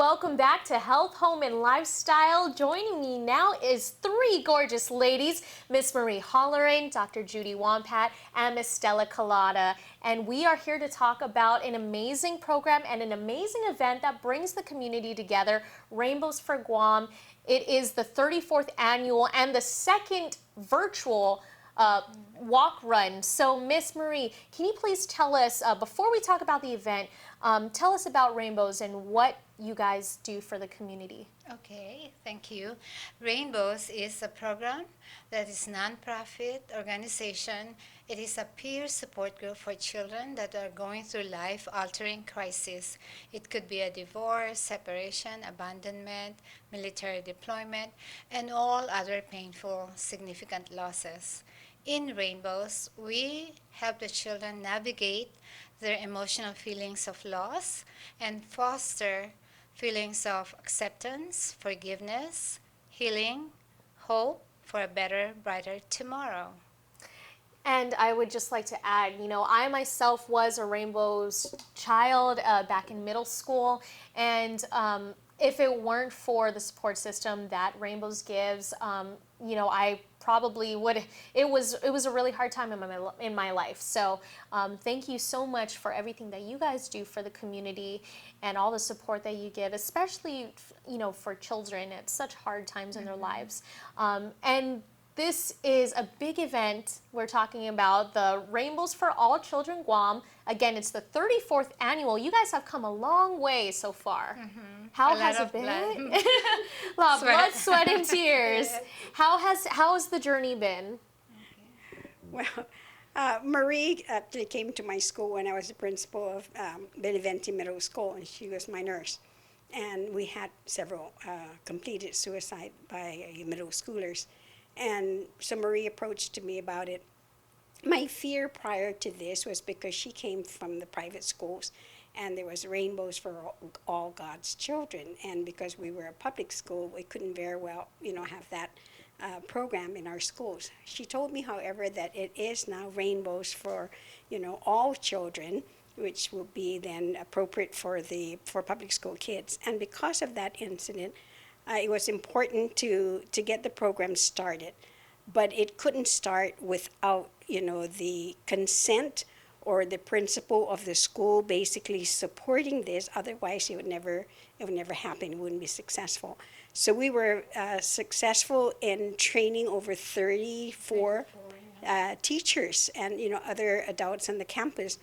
welcome back to Health, Home, and Lifestyle. Joining me now is three gorgeous ladies, Miss Marie Hollering, Dr. Judy Wampat, and Miss Stella Collada. And we are here to talk about an amazing program and an amazing event that brings the community together, Rainbows for Guam. It is the 34th annual and the second virtual walk run. So Miss Marie, can you please tell us, before we talk about the event, tell us about Rainbows and what you guys do for the community. Okay, thank you. Rainbows is a program that is non-profit organization. It is a peer support group for children that are going through life-altering crisis. It could be a divorce, separation, abandonment, military deployment, and all other painful, significant losses. In Rainbows, we help the children navigate their emotional feelings of loss and foster feelings of acceptance, forgiveness, healing, hope for a better, brighter tomorrow. And I would just like to add, I myself was a Rainbows child back in middle school, and if it weren't for the support system that Rainbows gives, I probably would. It was a really hard time in my life. So thank you so much for everything that you guys do for the community and all the support that you give, especially for children at such hard times in their lives. And this is a big event. We're talking about the Rainbows for All Children Guam. Again, it's the 34th annual. You guys have come a long way so far. How has it been? A lot of blood, sweat, and tears. Yes. How has the journey been? Well, Marie actually came to my school when I was the principal of Beneventi Middle School, and she was my nurse. And we had several completed suicide by middle schoolers. And so Marie approached me about it. My fear prior to this was because she came from the private schools, and there was Rainbows for all God's children. And because we were a public school, we couldn't very well, have that program in our schools. She told me, however, that it is now Rainbows for, all children, which will be then appropriate for public school kids. And because of that incident, it was important to get the program started, but it couldn't start without the consent or the principal of the school basically supporting this. Otherwise, it would never happen. It wouldn't be successful. So we were successful in training over 34 teachers and other adults on the campus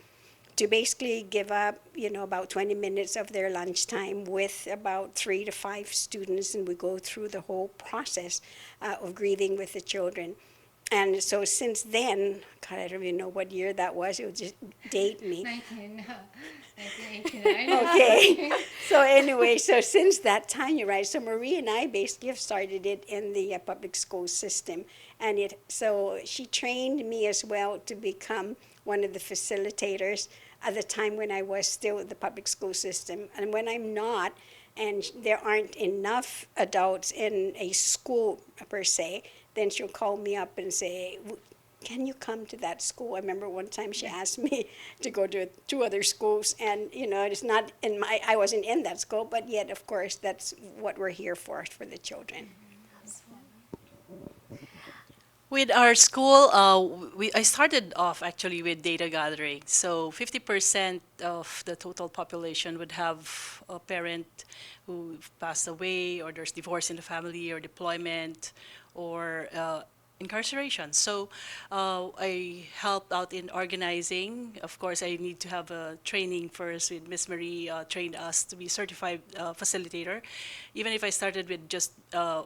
to basically give up, about 20 minutes of their lunchtime with about 3 to 5 students, and we go through the whole process of grieving with the children. And so since then, God, I don't even know what year that was. It would just date me. 1989. Okay. So anyway, so since that time, you're right. So Marie and I basically have started it in the public school system, and so she trained me as well to become one of the facilitators at the time when I was still in the public school system. And when I'm not, and there aren't enough adults in a school per se, then she'll call me up and say, can you come to that school? I remember one time she asked me to go to 2 other schools, and it's not I wasn't in that school, but yet of course that's what we're here for the children. With our school, I started off actually with data gathering. So 50% of the total population would have a parent who passed away, or there's divorce in the family, or deployment, or incarceration. So I helped out in organizing. Of course, I need to have a training first with Miss Marie, trained us to be certified facilitator. Even if I started with just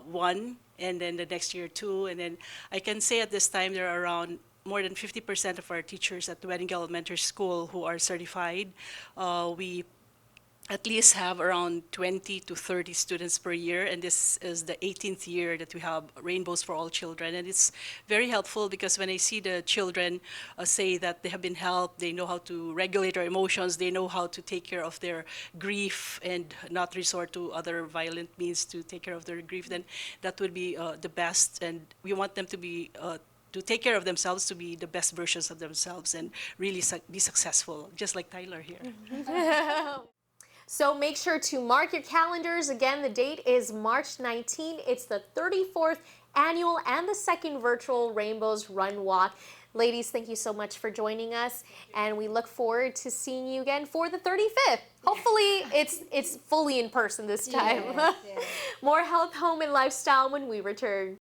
one, and then the next year 2, and then I can say at this time there are around more than 50% of our teachers at the Wedding Elementary School who are certified. We at least have around 20 to 30 students per year, and this is the 18th year that we have Rainbows for All Children. And it's very helpful because when I see the children say that they have been helped, they know how to regulate their emotions, they know how to take care of their grief and not resort to other violent means to take care of their grief, then that would be the best. And we want them to be to take care of themselves, to be the best versions of themselves and really be successful, just like Tyler here. So make sure to mark your calendars. Again, the date is March 19. It's the 34th annual and the second virtual Rainbows Run Walk. Ladies, thank you so much for joining us, and we look forward to seeing you again for the 35th. Hopefully, it's fully in person this time. Yes, yes. More health, home, and lifestyle when we return.